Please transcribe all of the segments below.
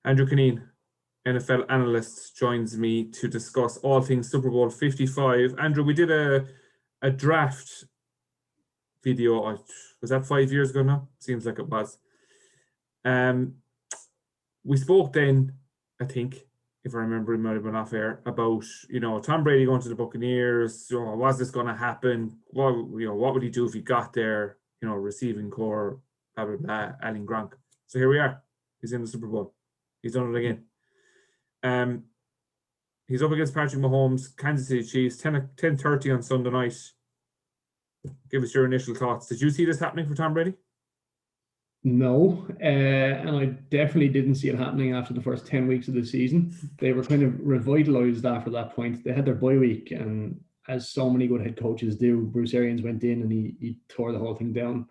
Andrew Kineen, NFL analyst, joins me to discuss all things Super Bowl 55. Andrew, we did a draft video. Was that 5 years ago now? Seems like it was. Um, we spoke then, I think, if I remember, it might have been off air, about Tom Brady going to the Buccaneers. Was this going to happen? What would he do if he got there? Receiving core, blah blah blah, adding Gronk. So here we are. He's in the Super Bowl. He's done it again. He's up against Patrick Mahomes, Kansas City Chiefs, 10:30 on Sunday night. Give us your initial thoughts. Did you see this happening for Tom Brady? No, and I definitely didn't see it happening after the first 10 weeks of the season. They were kind of revitalized after that point. They had their bye week, and as so many good head coaches do, Bruce Arians went in and he tore the whole thing down,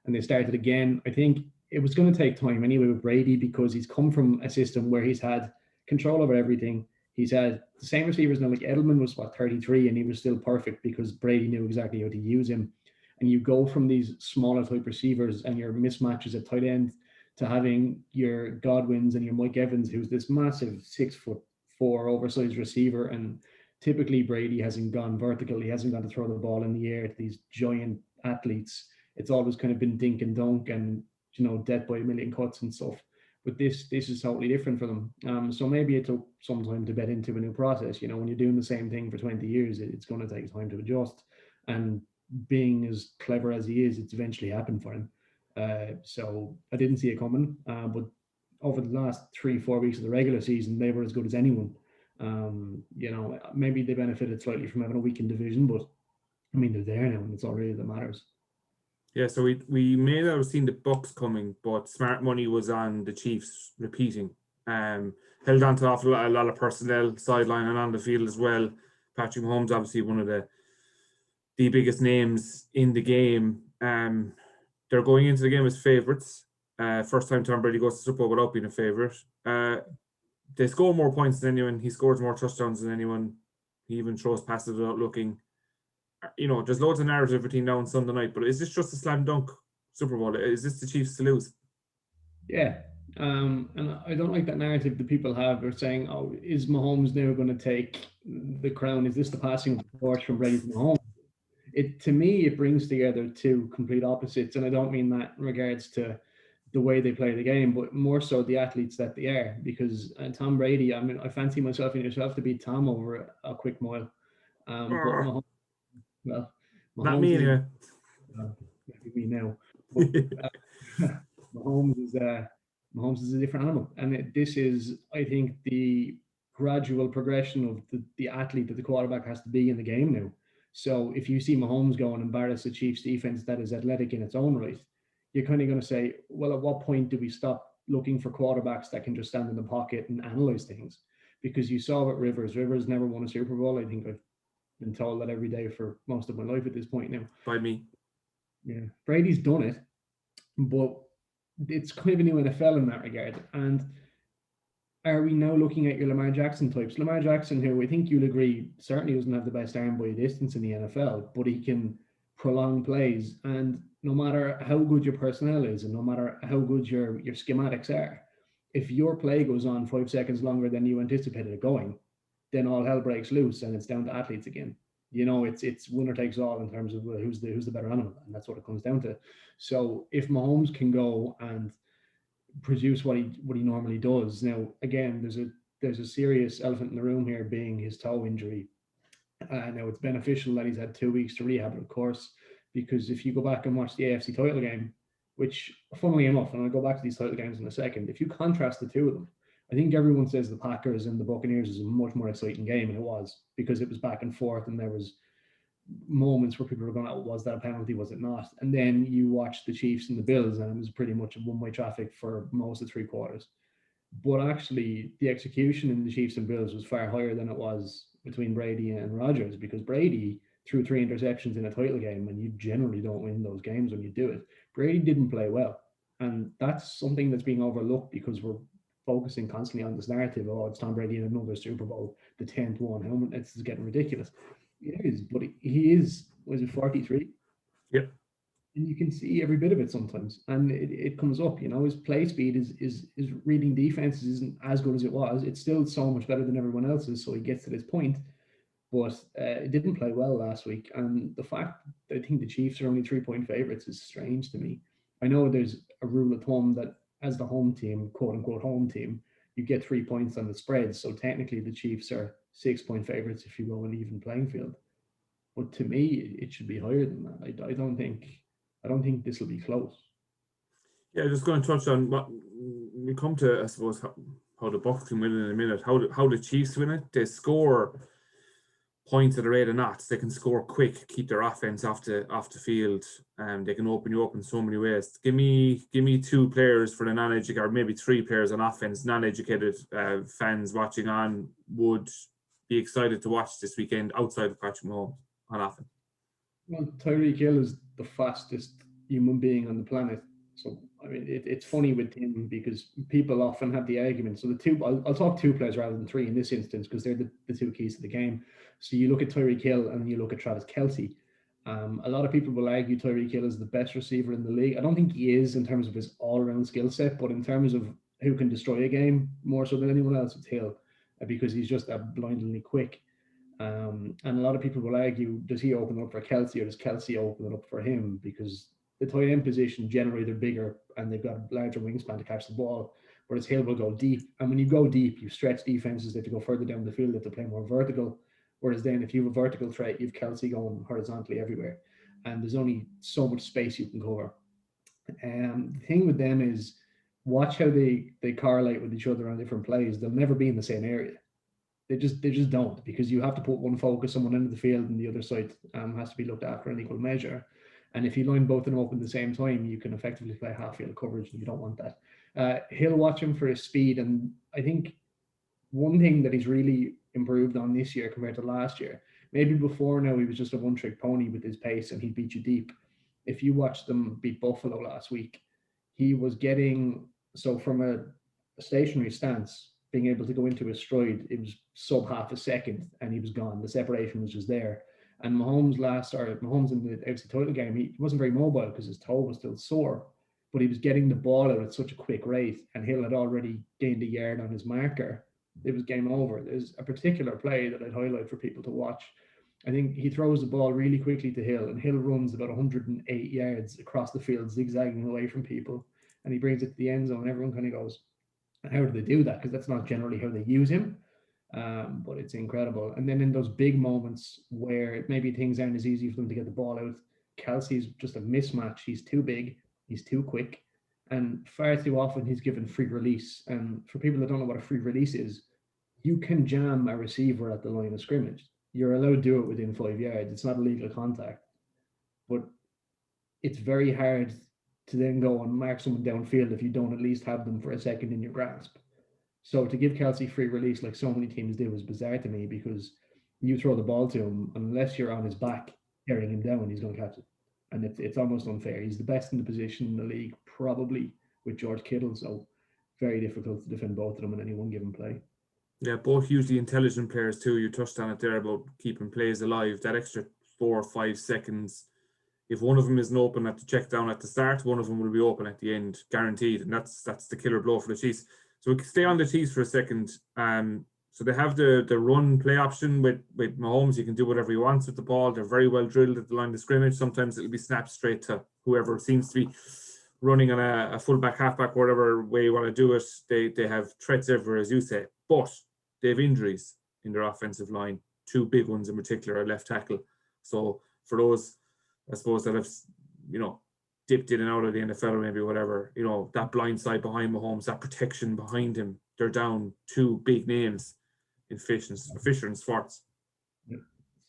and they started again. I think it was going to take time anyway with Brady because he's come from a system where he's had control over everything. He's had the same receivers now. Like Edelman was 33, and he was still perfect because Brady knew exactly how to use him. And you go from these smaller type receivers and your mismatches at tight end to having your Godwins and your Mike Evans, who's this massive 6'4" oversized receiver. And typically Brady hasn't gone vertical. He hasn't got to throw the ball in the air to these giant athletes. It's always kind of been dink and dunk and death by a million cuts and stuff. But this is totally different for them. So maybe it took some time to bed into a new process. When you're doing the same thing for 20 years, it's going to take time to adjust. And being as clever as he is, it's eventually happened for him. So I didn't see it coming. But over the last 3-4 weeks of the regular season, they were as good as anyone. Maybe they benefited slightly from having a weakened division, but I mean they're there now, and it's all really that matters. Yeah, so we may not have seen the Bucks coming, but smart money was on the Chiefs repeating. Held on to a lot of personnel, sideline and on the field as well. Patrick Mahomes, obviously one of the biggest names in the game. They're going into the game as favourites. First time Tom Brady goes to Super Bowl without being a favourite. They score more points than anyone. He scores more touchdowns than anyone. He even throws passes without looking. There's loads of narrative between now and Sunday night, but is this just a slam dunk Super Bowl? Is this the Chiefs to lose? Yeah. And I don't like that narrative that people have. They're saying, "Oh, is Mahomes now going to take the crown? Is this the passing of the torch from Brady to Mahomes?" To me, it brings together two complete opposites, and I don't mean that in regards to the way they play the game, but more so the athletes that they are. Because Tom Brady, I mean, I fancy myself and yourself to beat Tom over a quick mile. But Mahomes, well, Not me Mahomes is anyway. maybe me now, but Mahomes is Mahomes is a different animal, and this is, I think, the gradual progression of the athlete that the quarterback has to be in the game now. So if you see Mahomes go and embarrass the Chiefs defense that is athletic in its own right, you're kind of going to say, well, at what point do we stop looking for quarterbacks that can just stand in the pocket and analyze things? Because you saw what Rivers never won a Super Bowl. I think I've been told that every day for most of my life at this point now. By me. Yeah, Brady's done it, but it's kind of a new NFL in that regard. And are we now looking at your Lamar Jackson types? Lamar Jackson, who I think you'll agree certainly doesn't have the best arm by a distance in the NFL, but he can prolong plays. And no matter how good your personnel is, and no matter how good your schematics are, if your play goes on 5 seconds longer than you anticipated it going, then all hell breaks loose, and it's down to athletes again. It's winner takes all in terms of who's the better animal, and that's what it comes down to. So if Mahomes can go and produce what he normally does, now again, there's a serious elephant in the room here, being his toe injury. Now it's beneficial that he's had 2 weeks to rehab it, of course, because if you go back and watch the AFC title game, which funnily enough, and I'll go back to these title games in a second, if you contrast the two of them, I think everyone says the Packers and the Buccaneers is a much more exciting game, and it was, because it was back and forth, and there was moments where people were going, oh, was that a penalty? Was it not? And then you watch the Chiefs and the Bills, and it was pretty much a one-way traffic for most of 3 quarters. But actually, the execution in the Chiefs and Bills was far higher than it was between Brady and Rodgers, because Brady threw 3 interceptions in a title game, and you generally don't win those games when you do it. Brady didn't play well, and that's something that's being overlooked because we're focusing constantly on this narrative. Oh, it's Tom Brady in another Super Bowl, the 10th one. How much? It's getting ridiculous. It is, but he is. Was it 43? Yep. And you can see every bit of it sometimes, and it comes up. His play speed is reading defenses isn't as good as it was. It's still so much better than everyone else's, so he gets to this point. But it didn't play well last week, and the fact that I think the Chiefs are only 3-point favorites is strange to me. I know there's a rule of thumb that as the home team, quote unquote home team, you get 3 points on the spread. So technically, the Chiefs are 6-point favorites if you go an even playing field. But to me, it should be higher than that. I don't think this will be close. Yeah, just going to touch on what we come to, I suppose, how the Bucs can win in a minute. How the Chiefs win it? They score points at a rate of knots. They can score quick, keep their offense off the field, and they can open you up in so many ways. Give me 2 players for the non-educated, or maybe 3 players on offense. Non-educated fans watching on would be excited to watch this weekend outside of Patrick Mahomes on offense. Well, Tyreek Hill is the fastest human being on the planet. So, I mean, it's funny with him because people often have the argument. So, I'll talk 2 players rather than 3 in this instance because they're the 2 keys to the game. So, you look at Tyreek Hill and you look at Travis Kelce. A lot of people will argue Tyreek Hill is the best receiver in the league. I don't think he is in terms of his all-around skill set, but in terms of who can destroy a game more so than anyone else, it's Hill because he's just that blindingly quick. And a lot of people will argue, does he open up for Kelce or does Kelce open it up for him? Because the tight end position, generally they're bigger and they've got a larger wingspan to catch the ball, whereas Hill will go deep. And when you go deep, you stretch defenses, they have to go further down the field, they have to play more vertical. Whereas then if you have a vertical threat, you have Kelce going horizontally everywhere. And there's only so much space you can cover. The thing with them is watch how they correlate with each other on different plays. They'll never be in the same area. They just don't, because you have to put one focus on one end of the field and the other side has to be looked after in equal measure. And if you line both of them up at the same time, you can effectively play half field coverage, and you don't want that. He'll watch him for his speed, and I think one thing that he's really improved on this year compared to last year, maybe before now he was just a one-trick pony with his pace and he'd beat you deep. If you watched them beat Buffalo last week, he was getting, so from a stationary stance, being able to go into his stride, it was sub half a second and he was gone. The separation was just there. And Mahomes in the AFC title game, he wasn't very mobile because his toe was still sore, but he was getting the ball out at such a quick rate, and Hill had already gained a yard on his marker. It was game over. There's a particular play that I'd highlight for people to watch. I think he throws the ball really quickly to Hill, and Hill runs about 108 yards across the field, zigzagging away from people, and he brings it to the end zone. Everyone kind of goes, how do they do that? Because that's not generally how they use him. But it's incredible. And then in those big moments where maybe things aren't as easy for them to get the ball out, Kelsey's just a mismatch. He's too big, he's too quick, and far too often he's given free release. And for people that don't know what a free release is, you can jam a receiver at the line of scrimmage. You're allowed to do it within 5 yards. It's not illegal contact. But it's very hard to then go and mark someone downfield if you don't at least have them for a second in your grasp. So to give Kelsey free release like so many teams do is bizarre to me, because you throw the ball to him, unless you're on his back carrying him down, he's going to catch it. And it's almost unfair. He's the best in the position in the league, probably, with George Kittle. So very difficult to defend both of them in any one given play. Yeah, both hugely intelligent players too. You touched on it there about keeping plays alive. That extra 4 or 5 seconds. If one of them isn't open at the check down at the start, one of them will be open at the end, guaranteed. And that's the killer blow for the Chiefs. So we can stay on the Chiefs for a second. So they have the run play option with Mahomes. You can do whatever you want with the ball. They're very well drilled at the line of scrimmage. Sometimes it'll be snapped straight to whoever seems to be running on a fullback, halfback, whatever way you want to do it. They have threats everywhere, as you say. But they have injuries in their offensive line. 2 big ones in particular at left tackle. So for those, I suppose, that have, dipped in and out of the NFL or maybe whatever, that blind side behind Mahomes, that protection behind him, they're down 2 big names in Fisher and Schwartz. Yeah.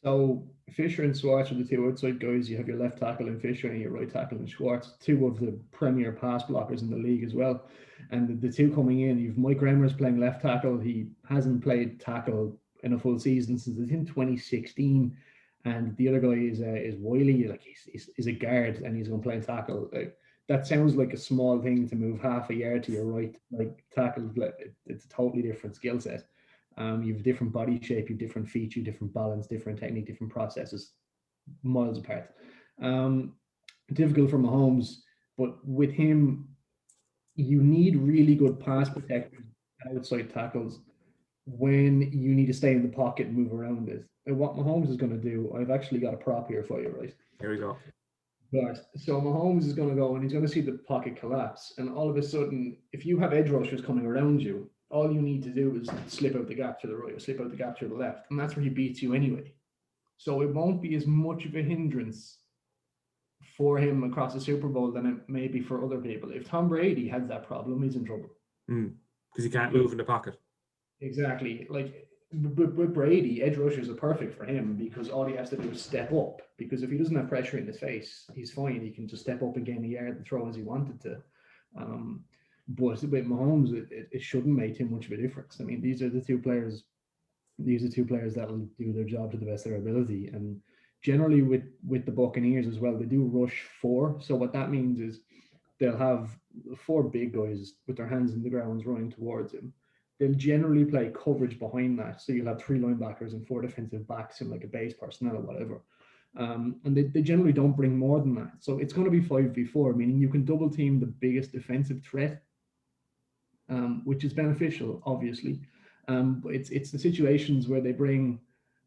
So Fisher and Schwartz are the 2 outside guys. You have your left tackle in Fisher and your right tackle in Schwartz, 2 of the premier pass blockers in the league as well. And the 2 coming in, you've Mike Remmers playing left tackle. He hasn't played tackle in a full season since I think 2016. And the other guy is Wiley, like he's a guard and he's going to play tackle. That sounds like a small thing to move half a yard to your right, like tackle. It's a totally different skill set. You have different body shape, you have different feet, you have different balance, different technique, different processes, miles apart. difficult for Mahomes. But with him, you need really good pass protectors, outside tackles when you need to stay in the pocket and move around it. And what Mahomes is going to do, I've actually got a prop here for you, right? Here we go. But so Mahomes is going to go and he's going to see the pocket collapse. And all of a sudden, if you have edge rushers coming around you, all you need to do is slip out the gap to the right or slip out the gap to the left. And that's where he beats you anyway. So it won't be as much of a hindrance for him across the Super Bowl than it may be for other people. If Tom Brady has that problem, he's in trouble. Because he can't move in the pocket. Exactly. Like with Brady, edge rushers are perfect for him because all he has to do is step up. Because if he doesn't have pressure in his face, he's fine. He can just step up and gain a yard and throw as he wanted to. But with Mahomes, it shouldn't make too much of a difference. I mean, these are two players that will do their job to the best of their ability. And generally with the Buccaneers as well, they do rush 4. So what that means is they'll have 4 big guys with their hands in the ground running towards him. They'll generally play coverage behind that. So you'll have 3 linebackers and 4 defensive backs in like a base personnel or whatever. And they generally don't bring more than that. So it's going to be 5v4, meaning you can double team the biggest defensive threat, which is beneficial, obviously. But it's the situations where they bring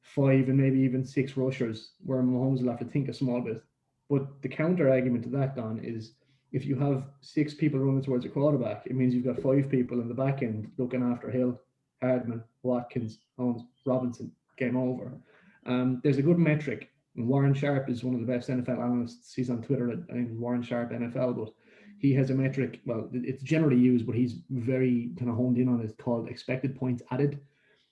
5 and maybe even 6 rushers where Mahomes will have to think a small bit. But the counter argument to that, Don, is if you have 6 people running towards a quarterback, it means you've got 5 people in the back end looking after Hill, Hardman, Watkins, Holmes, Robinson. Game over. There's a good metric. Warren Sharp is one of the best NFL analysts. He's on Twitter at, I think, Warren Sharp NFL, but he has a metric. Well, it's generally used, but he's very kind of honed in on it, called expected points added.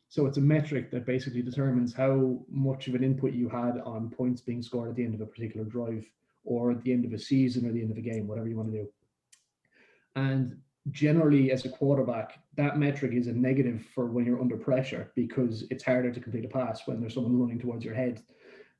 So it's a metric that basically determines how much of an input you had on points being scored at the end of a particular drive, or at the end of a season, or the end of a game, whatever you want to do. And generally, as a quarterback, that metric is a negative for when you're under pressure because it's harder to complete a pass when there's someone running towards your head.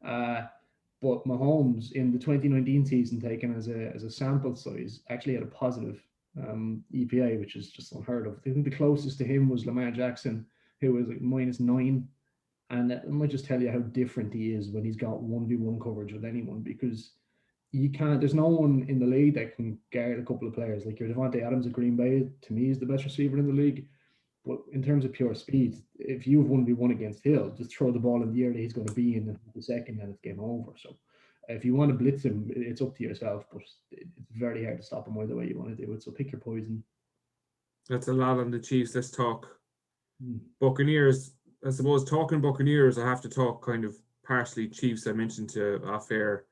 But Mahomes in the 2019 season, taken as a sample size, actually had a positive EPA, which is just unheard of. I think the closest to him was Lamar Jackson, who was like -9. And that might just tell you how different he is when he's got 1v1 coverage with anyone, because there's no one in the league that can guard a couple of players. Like your Devontae Adams of Green Bay, to me, is the best receiver in the league. But in terms of pure speed, if you have 1v1 against Hill, just throw the ball in the air that he's going to be in the second, and it's game over. So if you want to blitz him, it's up to yourself, but it's very hard to stop him either way you want to do it. So pick your poison. That's a lot on the Chiefs. Let's talk Buccaneers. I suppose talking Buccaneers, I have to talk kind of partially Chiefs. I mentioned to off-air.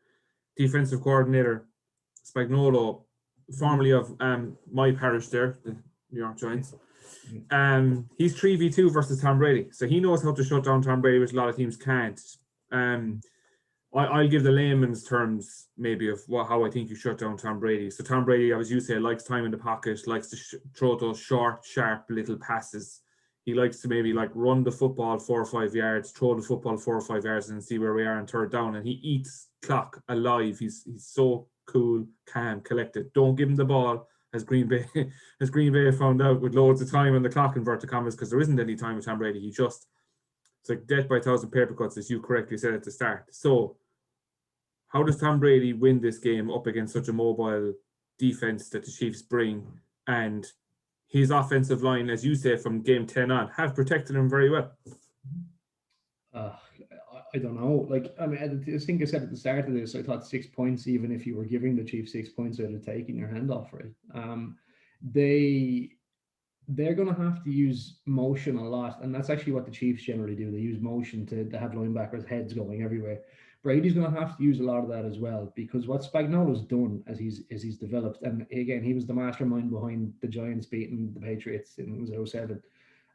Defensive coordinator Spagnuolo, formerly of my parish there, the New York Giants. He's 3v2 versus Tom Brady, so he knows how to shut down Tom Brady, which a lot of teams can't. I'll give the layman's terms maybe of how I think you shut down Tom Brady. So Tom Brady, as you say, likes time in the pocket, likes to throw those short, sharp little passes. He likes to maybe like run the football 4 or 5 yards, throw the football 4 or 5 yards, and see where we are on third down. And he eats clock alive. He's so cool, calm, collected. Don't give him the ball, as Green Bay found out, with loads of time on the clock, inverted commas, because there isn't any time with Tom Brady. It's like death by 1,000 paper cuts, as you correctly said at the start. So how does Tom Brady win this game up against such a mobile defense that the Chiefs bring? And his offensive line, as you say, from game 10 on, have protected him very well. I don't know. Like, I mean, I think I said at the start of this, I thought 6 points, even if you were giving the Chiefs 6 points, I'd have taken your hand off for it. They're going to have to use motion a lot, and that's actually what the Chiefs generally do. They use motion to have linebackers' heads going everywhere. Brady's going to have to use a lot of that as well, because what Spagnuolo's done as he's developed, and again, he was the mastermind behind the Giants beating the Patriots in 2007.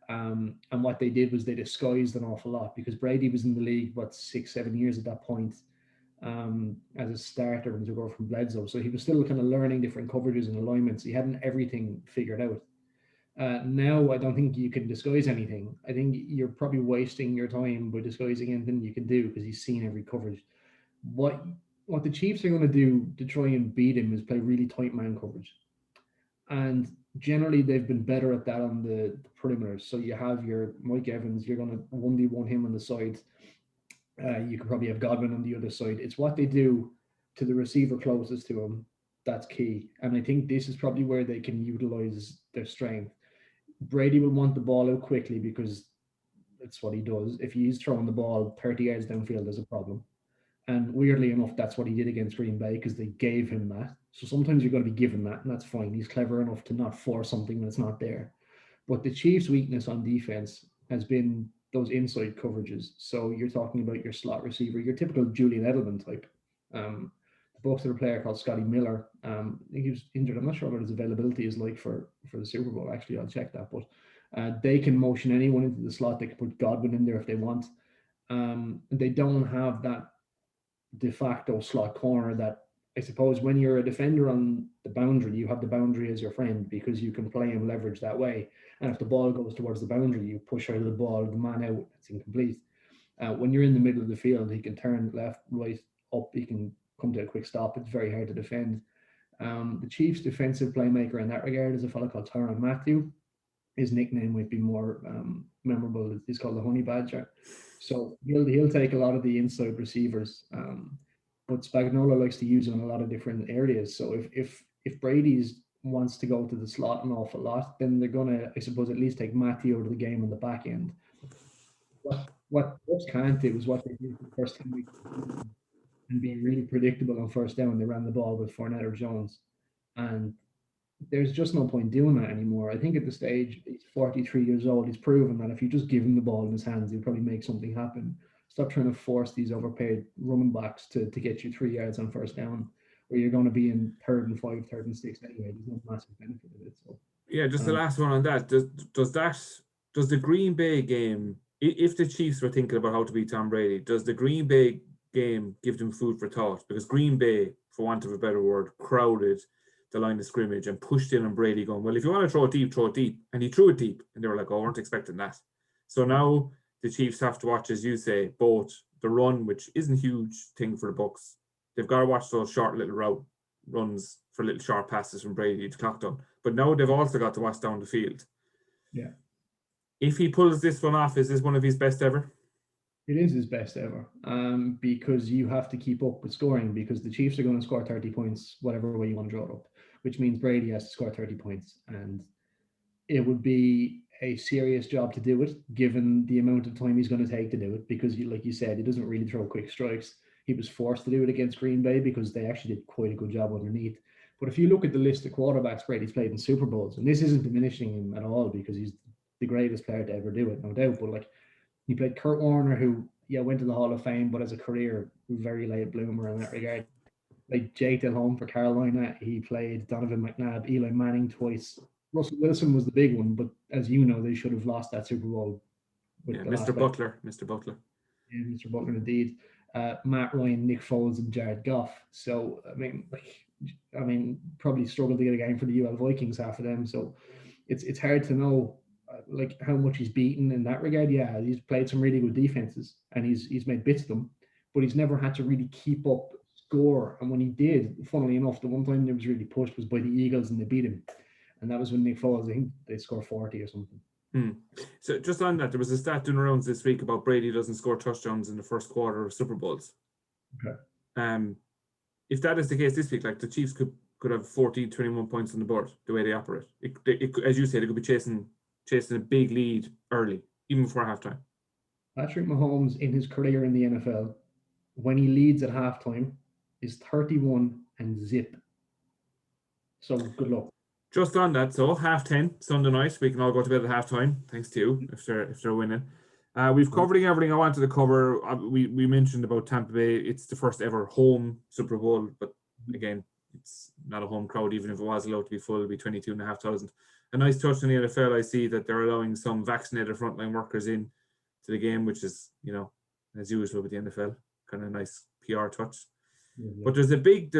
And what they did was they disguised an awful lot, because Brady was in the league 6-7 years at that point as a starter when he took over from Bledsoe, so he was still kind of learning different coverages and alignments. He hadn't everything figured out. Now I don't think you can disguise anything. I think you're probably wasting your time by disguising anything you can do, because he's seen every coverage. What the Chiefs are going to do to try and beat him is play really tight man coverage, and generally they've been better at that on the perimeters. So you have your Mike Evans, you're going to 1v1 him on the side. You could probably have Godwin on the other side. It's what they do to the receiver closest to him. That's key. And I think this is probably where they can utilize their strength. Brady will want the ball out quickly because that's what he does. If he's throwing the ball 30 yards downfield, there's a problem. And weirdly enough, that's what he did against Green Bay because they gave him that. So sometimes you're going to be given that, and that's fine. He's clever enough to not force something that's not there. But the Chiefs' weakness on defense has been those inside coverages. So you're talking about your slot receiver, your typical Julian Edelman type. The Bucs have a player called Scotty Miller. I think he was injured. I'm not sure what his availability is like for the Super Bowl. Actually, I'll check that. But they can motion anyone into the slot. They can put Godwin in there if they want. They don't have that de facto slot corner that, I suppose, when you're a defender on the boundary, you have the boundary as your friend because you can play and leverage that way. And if the ball goes towards the boundary, you push out of the ball, the man out, it's incomplete. When you're in the middle of the field, he can turn left, right, up, he can come to a quick stop. It's very hard to defend. The Chiefs' defensive playmaker in that regard is a fellow called Tyrann Mathieu. His nickname might be more memorable. He's called the Honey Badger. So he'll take a lot of the inside receivers. But Spagnuolo likes to use him in a lot of different areas. So if Brady's wants to go to the slot an awful lot, then they're gonna, I suppose, at least take Matthew out of the game on the back end. What Bucs can't do is what they did the first time and being really predictable on first down. They ran the ball with Fournette or Jones, and there's just no point doing that anymore. I think at the stage, he's 43 years old. He's proven that if you just give him the ball in his hands, he'll probably make something happen. Stop trying to force these overpaid running backs to get you 3 yards on first down, where you're going to be in 3rd and 5, 3rd and 6 anyway. There's no massive benefit of it. So yeah, just the last one on that. Does the Green Bay game, if the Chiefs were thinking about how to beat Tom Brady, does the Green Bay game give them food for thought? Because Green Bay, for want of a better word, crowded the line of scrimmage and pushed in on Brady going, well, if you want to throw it deep, throw it deep. And he threw it deep. And they were like, oh, we weren't expecting that. So now the Chiefs have to watch, as you say, both the run, which isn't a huge thing for the Bucs. They've got to watch those short little runs for little short passes from Brady to clock down. But now they've also got to watch down the field. Yeah. If he pulls this one off, is this one of his best ever? It is his best ever, because you have to keep up with scoring because the Chiefs are going to score 30 points, whatever way you want to draw it up, which means Brady has to score 30 points. And it would be a serious job to do it, given the amount of time he's going to take to do it, because like you said, he doesn't really throw quick strikes. He was forced to do it against Green Bay because they actually did quite a good job underneath. But if you look at the list of quarterbacks Brady's played in Super Bowls, and this isn't diminishing him at all because he's the greatest player to ever do it, no doubt, but like, he played Kurt Warner, who went to the Hall of Fame, but as a career, very late bloomer in that regard. Played Jake Delhomme for Carolina. He played Donovan McNabb, Eli Manning twice. Russell Wilson was the big one, but as you know, they should have lost that Super Bowl. With Mr. Butler. Mr. Butler. Yeah, Mr. Butler indeed. Matt Ryan, Nick Foles, and Jared Goff. So I mean, probably struggled to get a game for the UL Vikings, half of them. So it's hard to know like how much he's beaten in that regard. Yeah, he's played some really good defenses and he's made bits of them, but he's never had to really keep up score. And when he did, funnily enough, the one time he was really pushed was by the Eagles and they beat him. And that was when Nick Foles, I think they scored 40 or something. So just on that, there was a stat doing around this week about Brady doesn't score touchdowns in the first quarter of Super Bowls. Okay. If that is the case this week, like the Chiefs could have 14, 21 points on the board the way they operate. It as you said, it could be chasing a big lead early, even before halftime. Patrick Mahomes in his career in the NFL, when he leads at halftime, is 31 and zip. So good luck. Just on that, so 10:30 Sunday night, we can all go to bed at halftime, thanks to you, if they're winning. We've covered everything I wanted to cover. We mentioned about Tampa Bay. It's the first ever home Super Bowl, but again, it's not a home crowd. Even if it was allowed to be full, it'd be 22,500. A nice touch in the NFL. I see that they're allowing some vaccinated frontline workers in to the game, which is, as usual with the NFL, kind of a nice PR touch. Mm-hmm. But there's a big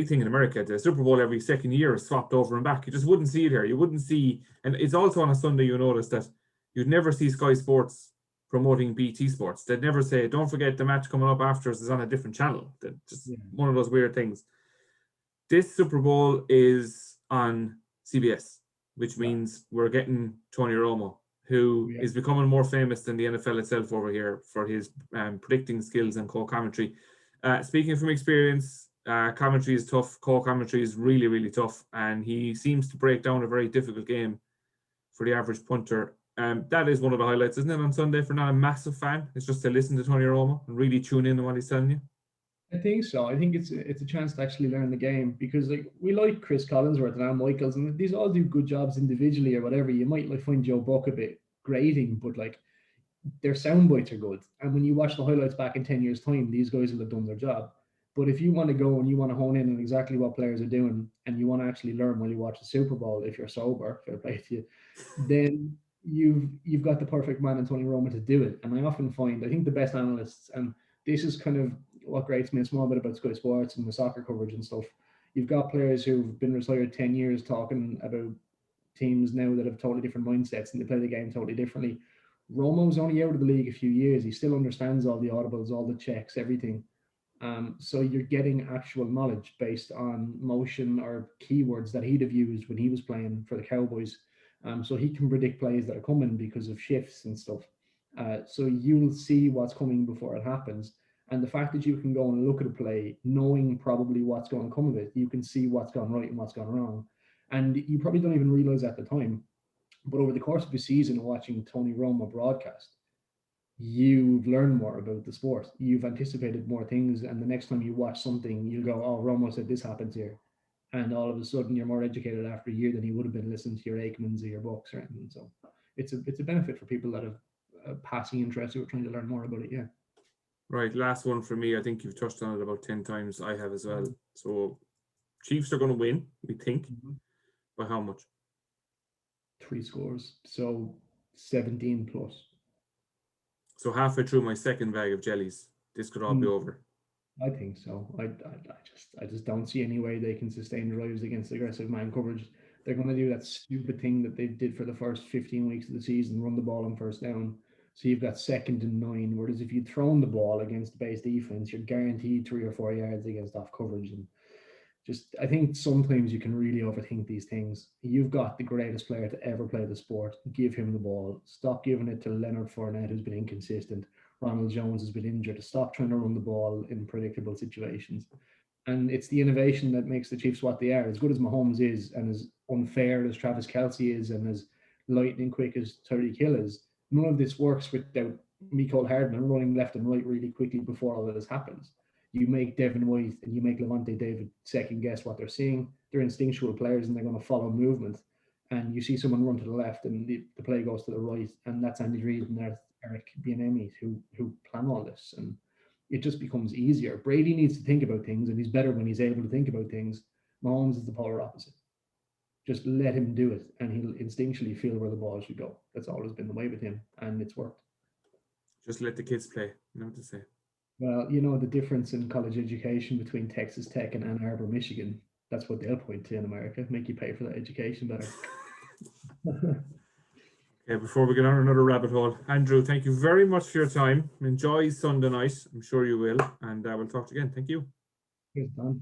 thing in America. The Super Bowl every second year is swapped over and back. You just wouldn't see it here. You wouldn't see, and it's also on a Sunday. You notice that you'd never see Sky Sports promoting BT Sports. They'd never say, "Don't forget the match coming up after us is on a different channel." Just one of those weird things. This Super Bowl is on CBS, which means we're getting Tony Romo, who is becoming more famous than the NFL itself over here for his predicting skills and co-commentary. Speaking from experience, commentary is tough. Co-commentary is really, really tough, and he seems to break down a very difficult game for the average punter. That is one of the highlights, isn't it, on Sunday? For not a massive fan, it's just to listen to Tony Romo and really tune in to what he's telling you. I think so. I think it's a chance to actually learn the game, because like we like Chris Collinsworth and Al Michaels, and these all do good jobs individually or whatever. You might like find Joe Buck a bit grating, but like their sound bites are good. And when you watch the highlights back in 10 years' time, these guys will have done their job. But if you want to go and you want to hone in on exactly what players are doing, and you want to actually learn while you watch the Super Bowl, if you're sober, fair play to you, then you've got the perfect man in Tony Romo to do it. And I often find, I think the best analysts, and this is kind of what grates me a small bit about Sky Sports and the soccer coverage and stuff. You've got players who've been retired 10 years talking about teams now that have totally different mindsets and they play the game totally differently. Romo's only out of the league a few years. He still understands all the audibles, all the checks, everything. So you're getting actual knowledge based on motion or keywords that he'd have used when he was playing for the Cowboys. So he can predict plays that are coming because of shifts and stuff. So you'll see what's coming before it happens. And the fact that you can go and look at a play, knowing probably what's going to come of it, you can see what's gone right and what's gone wrong. And you probably don't even realize at the time, but over the course of a season watching Tony Romo broadcast, you've learned more about the sport. You've anticipated more things. And the next time you watch something, you go, oh, Romo said this happens here. And all of a sudden you're more educated after a year than you would have been listening to your Aikmans or your Bucks or anything. So it's a benefit for people that have a passing interest who are trying to learn more about it. Yeah. Right, last one for me. I think you've touched on it about 10 times. I have as well. So Chiefs are going to win, we think. By how much? 3 scores. So 17 plus. So halfway through my second bag of jellies, this could all be over. I think so. I just don't see any way they can sustain drives against aggressive man coverage. They're going to do that stupid thing that they did for the first 15 weeks of the season, run the ball on first down. So you've got 2nd and 9, whereas if you'd thrown the ball against the base defense, you're guaranteed 3 or 4 yards against off coverage. And just, I think sometimes you can really overthink these things. You've got the greatest player to ever play the sport. Give him the ball. Stop giving it to Leonard Fournette, who's been inconsistent. Ronald Jones has been injured. Stop trying to run the ball in predictable situations. And it's the innovation that makes the Chiefs what they are. As good as Mahomes is, and as unfair as Travis Kelce is, and as lightning quick as Tyreek Hill is, none of this works without Mecole Hardman running left and right really quickly before all of this happens. You make Devin White and you make Levante David second guess what they're seeing. They're instinctual players and they're going to follow movement. And you see someone run to the left and the play goes to the right, and that's Andy Reid and that's Eric Bieniemy who plan all this. And it just becomes easier. Brady needs to think about things, and he's better when he's able to think about things. Mahomes is the polar opposite. Just let him do it, and he'll instinctually feel where the ball should go. That's always been the way with him, and it's worked. Just let the kids play. You know what to say. Well, you know the difference in college education between Texas Tech and Ann Arbor, Michigan. That's what they'll point to in America. Make you pay for that education better. Okay, before we get on another rabbit hole, Andrew, thank you very much for your time. Enjoy Sunday night. I'm sure you will. And we'll talk to you again. Thank you. Here's Don.